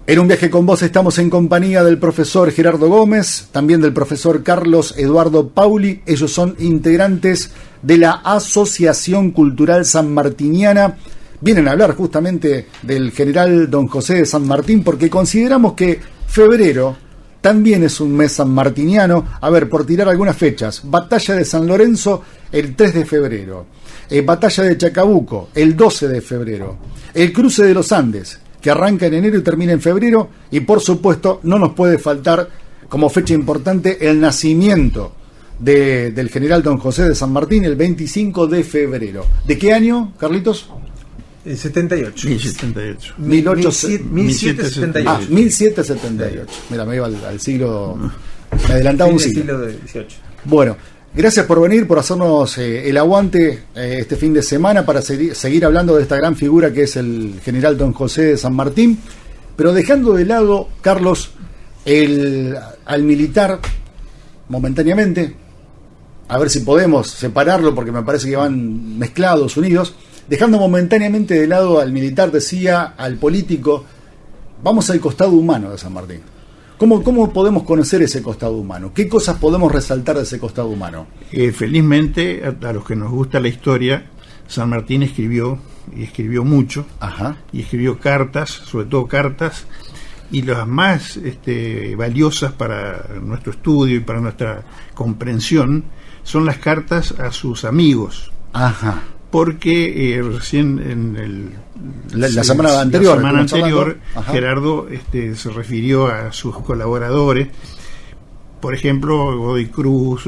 En un viaje con vos estamos en compañía del profesor Gerardo Gómez, también del profesor Carlos Eduardo Pauli. Ellos son integrantes de la Asociación Cultural Sanmartiniana. Vienen a hablar justamente del general Don José de San Martín porque consideramos que febrero también es un mes sanmartiniano. A ver, por tirar algunas fechas: Batalla de San Lorenzo el 3 de febrero, Batalla de Chacabuco el 12 de febrero, el Cruce de los Andes, que arranca en enero y termina en febrero, y por supuesto no nos puede faltar como fecha importante el nacimiento del general Don José de San Martín, el 25 de febrero. ¿De qué año, Carlitos? El 78. 1078. 1778. Ah, 1778. Mira, me iba al siglo... Me adelantaba un siglo. Siglo XVIII. Bueno, gracias por venir, por hacernos el aguante este fin de semana para seguir hablando de esta gran figura que es el general Don José de San Martín, pero dejando de lado, Carlos, al militar momentáneamente, a ver si podemos separarlo porque me parece que van mezclados, unidos, dejando momentáneamente de lado al militar, decía, al político, vamos al costado humano de San Martín. ¿Cómo podemos conocer ese costado humano? ¿Qué cosas podemos resaltar de ese costado humano? Felizmente, a los que nos gusta la historia, San Martín escribió mucho. Ajá. Y escribió cartas, sobre todo cartas, y las más valiosas para nuestro estudio y para nuestra comprensión son las cartas a sus amigos. Ajá. Porque recién en la semana anterior, Gerardo se refirió a sus colaboradores, por ejemplo Godoy Cruz,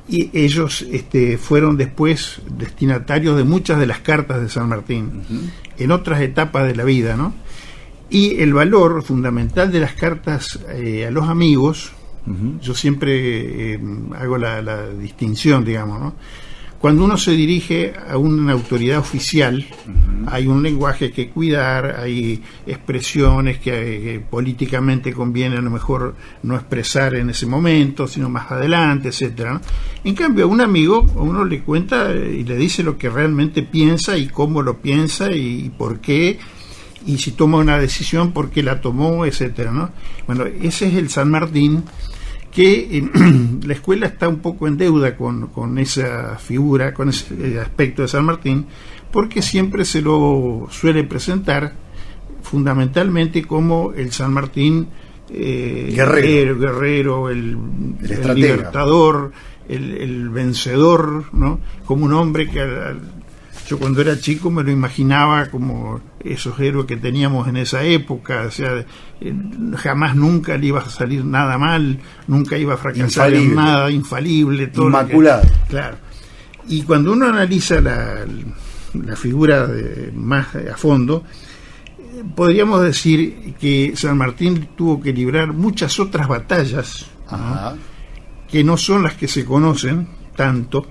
y ellos fueron después destinatarios de muchas de las cartas de San Martín, en otras etapas de la vida, ¿no? Y el valor fundamental de las cartas a los amigos, yo siempre hago la distinción, digamos, ¿no? Cuando uno se dirige a una autoridad oficial, hay un lenguaje que cuidar, hay expresiones que políticamente conviene a lo mejor no expresar en ese momento, sino más adelante, etcétera, ¿no? En cambio, a un amigo, uno le cuenta y le dice lo que realmente piensa y cómo lo piensa y por qué, y si toma una decisión, por qué la tomó, etcétera, ¿no? Bueno, ese es el San Martín, que la escuela está un poco en deuda con esa figura, con ese aspecto de San Martín, porque siempre se lo suele presentar fundamentalmente como el San Martín guerrero, el libertador, el vencedor, ¿no? Como un hombre que yo cuando era chico me lo imaginaba como esos héroes que teníamos en esa época, o sea, jamás nunca le iba a salir nada mal, nunca iba a fracasar en nada, infalible, todo inmaculado. Claro. Y cuando uno analiza la figura más a fondo, podríamos decir que San Martín tuvo que librar muchas otras batallas, ¿no? Que no son las que se conocen tanto,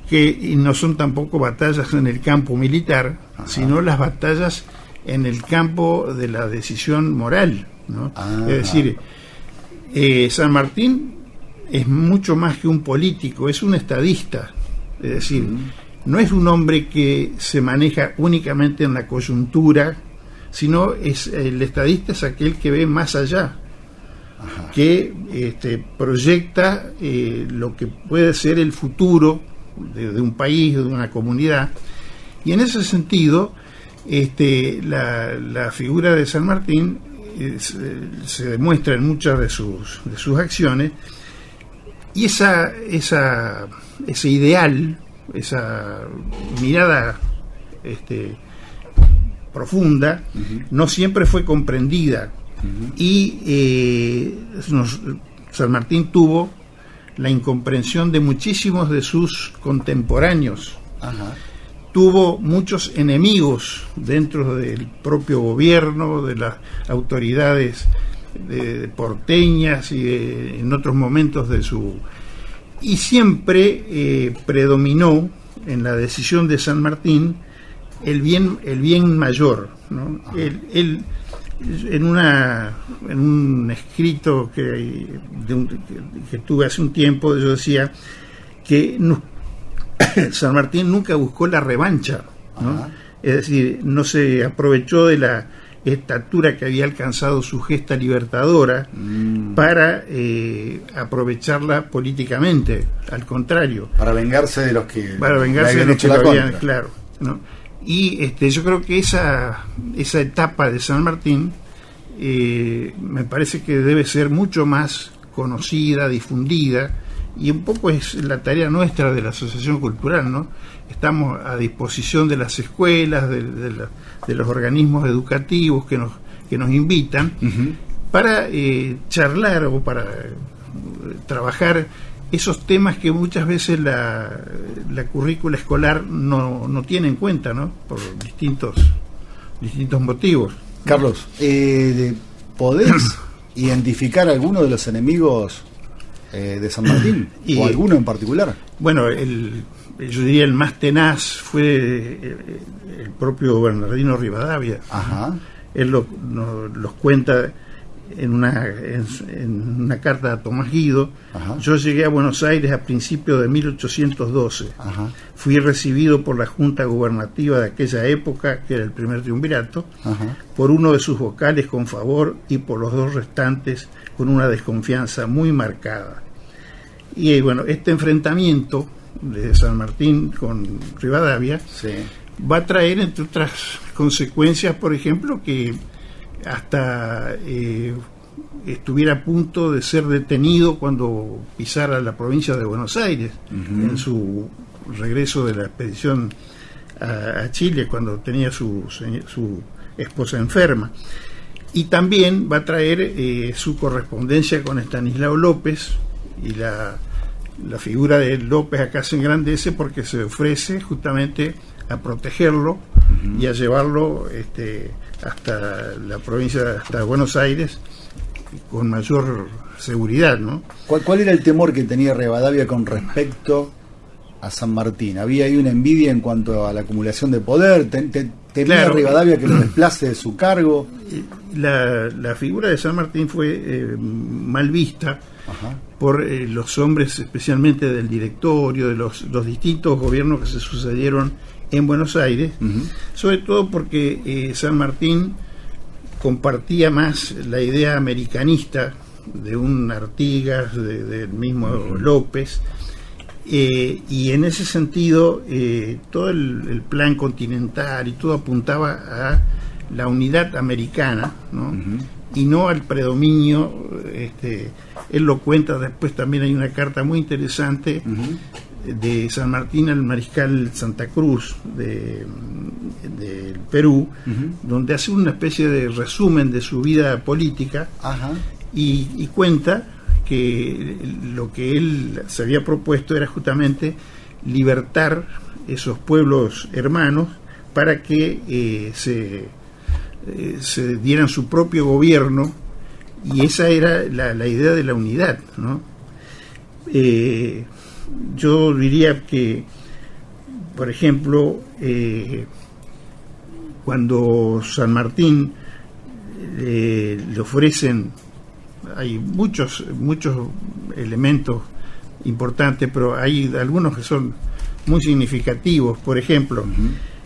que no son tampoco batallas en el campo militar, sino las batallas en el campo de la decisión moral, ¿no? Es decir, San Martín es mucho más que un político, es un estadista, es decir, no es un hombre que se maneja únicamente en la coyuntura, sino el estadista es aquel que ve más allá, que proyecta lo que puede ser el futuro de un país, de una comunidad, y en ese sentido la figura de San Martín se demuestra en muchas de sus acciones, y ese ideal, esa mirada profunda, no siempre fue comprendida, y San Martín tuvo la incomprensión de muchísimos de sus contemporáneos. Tuvo muchos enemigos dentro del propio gobierno, de las autoridades porteñas y en otros momentos y siempre predominó en la decisión de San Martín el bien mayor, ¿no? Él en un escrito que tuve hace un tiempo, yo decía que San Martín nunca buscó la revancha, ¿no? Es decir, no se aprovechó de la estatura que había alcanzado su gesta libertadora para aprovecharla políticamente, al contrario. Para vengarse de los que habían hecho la contra. claro, ¿no? Y yo creo que esa etapa de San Martín me parece que debe ser mucho más conocida, difundida, y un poco es la tarea nuestra de la Asociación Cultural, ¿no? Estamos a disposición de las escuelas, de los organismos educativos que nos invitan para charlar o para trabajar esos temas que muchas veces la currícula escolar no tiene en cuenta, ¿no? Por distintos motivos. Carlos, ¿podés identificar alguno de los enemigos de San Martín? ¿O alguno en particular? Bueno, yo diría el más tenaz fue el propio Bernardino Rivadavia. Ajá. Él los cuenta en una carta a Tomás Guido. Ajá. Yo llegué a Buenos Aires a principios de 1812. Ajá. Fui recibido por la Junta Gubernativa de aquella época, que era el primer triunvirato, Ajá. por uno de sus vocales con favor y por los dos restantes con una desconfianza muy marcada. Y bueno, este enfrentamiento de San Martín con Rivadavia Sí. va a traer, entre otras consecuencias, por ejemplo, que hasta estuviera a punto de ser detenido cuando pisara la provincia de Buenos Aires, en su regreso de la expedición a Chile, cuando tenía su esposa enferma. Y también va a traer su correspondencia con Estanislao López, y la figura de López acá se engrandece porque se ofrece justamente a protegerlo y a llevarlo hasta la provincia, hasta Buenos Aires, con mayor seguridad, ¿no? ¿Cuál era el temor que tenía Rivadavia con respecto a San Martín? ¿Había ahí una envidia en cuanto a la acumulación de poder? ¿Temía Claro. Rivadavia que lo desplace de su cargo? La figura de San Martín fue mal vista. Ajá. Por los hombres, especialmente del directorio, de los distintos gobiernos que se sucedieron en Buenos Aires, sobre todo porque San Martín compartía más la idea americanista de un Artigas, del mismo López, y en ese sentido todo el plan continental y todo apuntaba a la unidad americana, ¿no? Y no al predominio. Él lo cuenta después. También hay una carta muy interesante de San Martín al mariscal Santa Cruz del Perú, donde hace una especie de resumen de su vida política. Ajá. Y cuenta que lo que él se había propuesto era justamente libertar esos pueblos hermanos para que se dieran su propio gobierno, y esa era la idea de la unidad, ¿no? Yo diría que, por ejemplo, cuando San Martín le ofrecen, hay muchos elementos importantes, pero hay algunos que son muy significativos. Por ejemplo,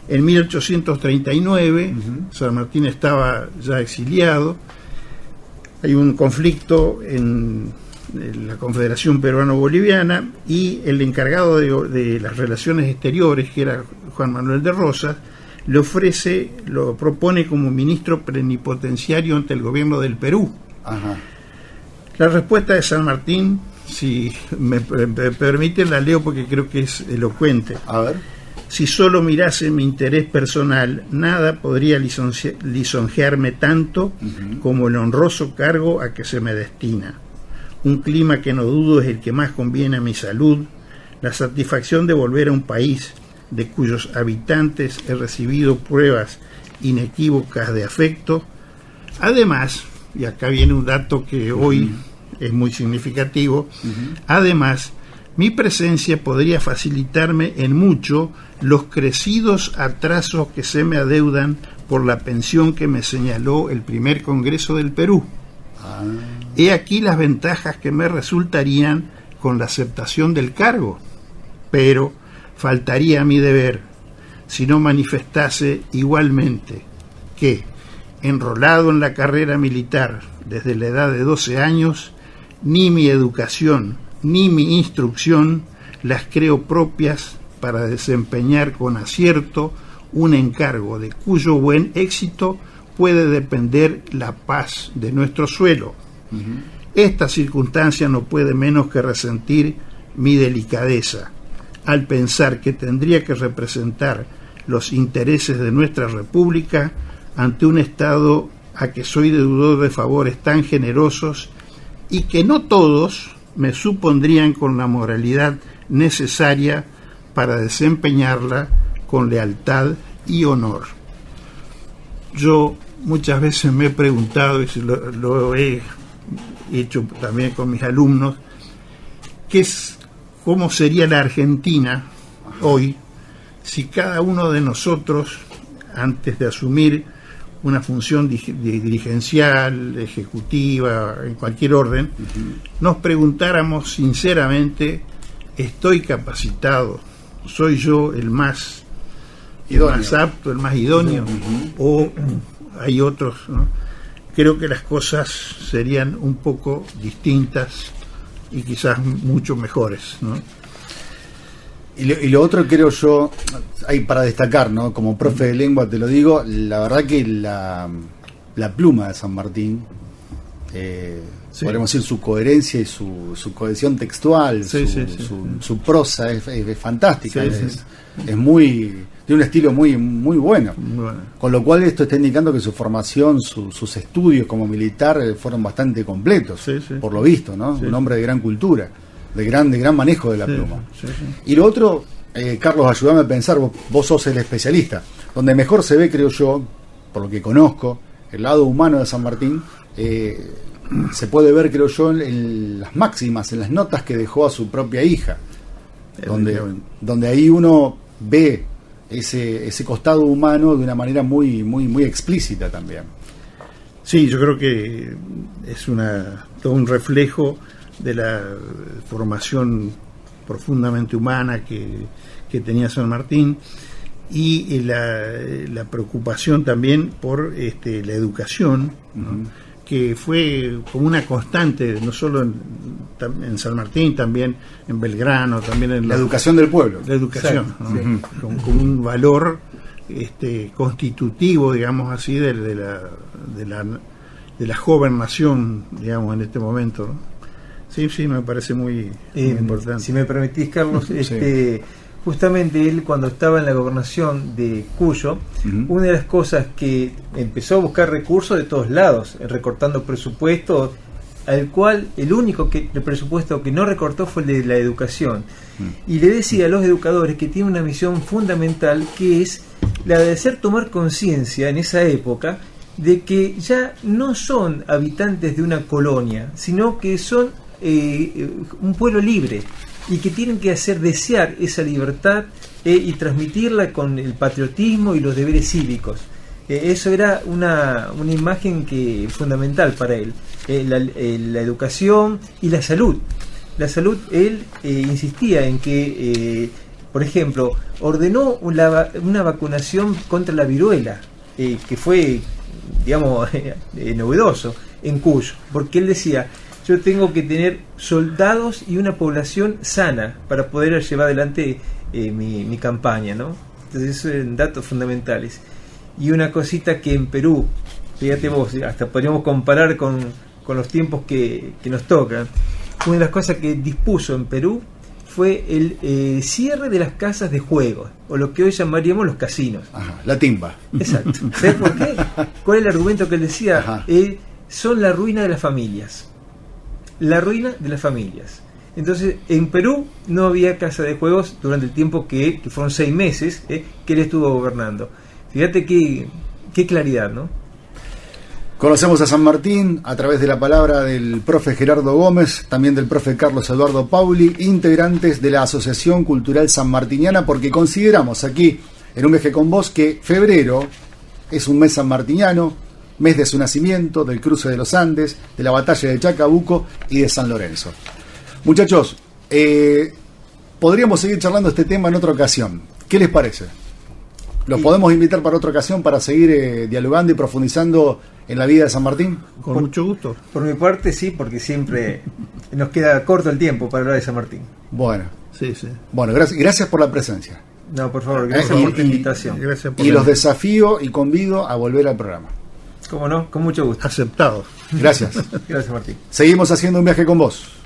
en 1839 San Martín estaba ya exiliado. Hay un conflicto en la Confederación Peruano-Boliviana, y el encargado de las relaciones exteriores, que era Juan Manuel de Rosas, lo propone como ministro plenipotenciario ante el gobierno del Perú. Ajá. La respuesta de San Martín, si me permiten, la leo porque creo que es elocuente. A ver. Si solo mirase mi interés personal, nada podría lisonjearme tanto como el honroso cargo a que se me destina. Un clima que no dudo es el que más conviene a mi salud, la satisfacción de volver a un país de cuyos habitantes he recibido pruebas inequívocas de afecto. Además, y acá viene un dato que hoy es muy significativo, además, mi presencia podría facilitarme en mucho los crecidos atrasos que se me adeudan por la pensión que me señaló el primer Congreso del Perú. He aquí las ventajas que me resultarían con la aceptación del cargo, pero faltaría a mi deber si no manifestase igualmente que, enrolado en la carrera militar desde la edad de 12 años, ni mi educación ni mi instrucción las creo propias para desempeñar con acierto un encargo de cuyo buen éxito puede depender la paz de nuestro suelo. Esta circunstancia no puede menos que resentir mi delicadeza al pensar que tendría que representar los intereses de nuestra República ante un Estado a que soy deudor de favores tan generosos y que no todos me supondrían con la moralidad necesaria para desempeñarla con lealtad y honor. Yo muchas veces me he preguntado, y lo he hecho también con mis alumnos, cómo sería la Argentina hoy si cada uno de nosotros, antes de asumir una función dirigencial, ejecutiva, en cualquier orden, nos preguntáramos sinceramente: ¿estoy capacitado? ¿Soy yo el más apto, el más idóneo? ¿O hay otros, ¿no? Creo que las cosas serían un poco distintas y quizás mucho mejores, ¿no? Y lo otro, creo yo, hay para destacar, ¿no? Como profe de lengua te lo digo, la verdad que la pluma de San Martín, sí, podemos decir, su coherencia y su cohesión textual, sí, su prosa es fantástica, sí, es muy, de un estilo muy bueno. Bueno. Con lo cual esto está indicando que su formación, sus estudios como militar fueron bastante completos, sí. por lo visto, ¿no? Sí. Un hombre de gran cultura, de gran manejo de la pluma. Sí. Y lo otro, Carlos, ayúdame a pensar, vos sos el especialista, donde mejor se ve, creo yo, por lo que conozco, el lado humano de San Martín, se puede ver, creo yo, en las máximas, en las notas que dejó a su propia hija, donde ahí uno ve ese costado humano de una manera muy explícita también. Sí, yo creo que es todo un reflejo de la formación profundamente humana que tenía San Martín, y la preocupación también por la educación, ¿no? Que fue como una constante, no solo en San Martín, también en Belgrano, también en la educación del pueblo. La educación, ¿no? Sí. Como un valor constitutivo, digamos así, de la joven nación, digamos, en este momento, ¿no? Sí, me parece muy importante. Si me permitís, Carlos, justamente él, cuando estaba en la gobernación de Cuyo, una de las cosas que empezó a buscar recursos de todos lados, recortando presupuestos, al cual el presupuesto que no recortó fue el de la educación. Y le decía a los educadores que tiene una misión fundamental, que es la de hacer tomar conciencia en esa época de que ya no son habitantes de una colonia, sino que son un pueblo libre, y que tienen que hacer desear esa libertad y transmitirla con el patriotismo y los deberes cívicos. Eso era una imagen fundamental para él, la educación y la salud. La salud, él insistía en que, por ejemplo, ordenó una vacunación contra la viruela, que fue, digamos, novedoso en Cuyo, porque él decía: yo tengo que tener soldados y una población sana para poder llevar adelante mi campaña, ¿no? Entonces, esos son datos fundamentales. Y una cosita que en Perú, fíjate vos, hasta podríamos comparar con los tiempos que nos tocan. Una de las cosas que dispuso en Perú fue el cierre de las casas de juegos, o lo que hoy llamaríamos los casinos. Ajá, la timba. Exacto. ¿Sabes por qué? ¿Cuál es el argumento que él decía? Son la ruina de las familias. La ruina de las familias. Entonces, en Perú no había casa de juegos durante el tiempo que fueron 6 meses que él estuvo gobernando. Fíjate qué claridad, ¿no? Conocemos a San Martín a través de la palabra del profe Gerardo Gómez, también del profe Carlos Eduardo Pauli, integrantes de la Asociación Cultural Sanmartiniana, porque consideramos aquí, en Un Viaje con Vos, que febrero es un mes sanmartiniano, mes de su nacimiento, del cruce de los Andes, de la batalla de Chacabuco y de San Lorenzo. Muchachos, podríamos seguir charlando este tema en otra ocasión. ¿Qué les parece? ¿Los podemos invitar para otra ocasión para seguir dialogando y profundizando en la vida de San Martín? Con mucho gusto. Por mi parte sí, porque siempre nos queda corto el tiempo para hablar de San Martín. Bueno. Sí, sí. Bueno, gracias por la presencia. No, por favor, gracias por tu invitación. Y los desafío y convido a volver al programa. ¿Cómo no? Con mucho gusto. Aceptado. Gracias. Gracias, Martín. Seguimos haciendo un viaje con vos.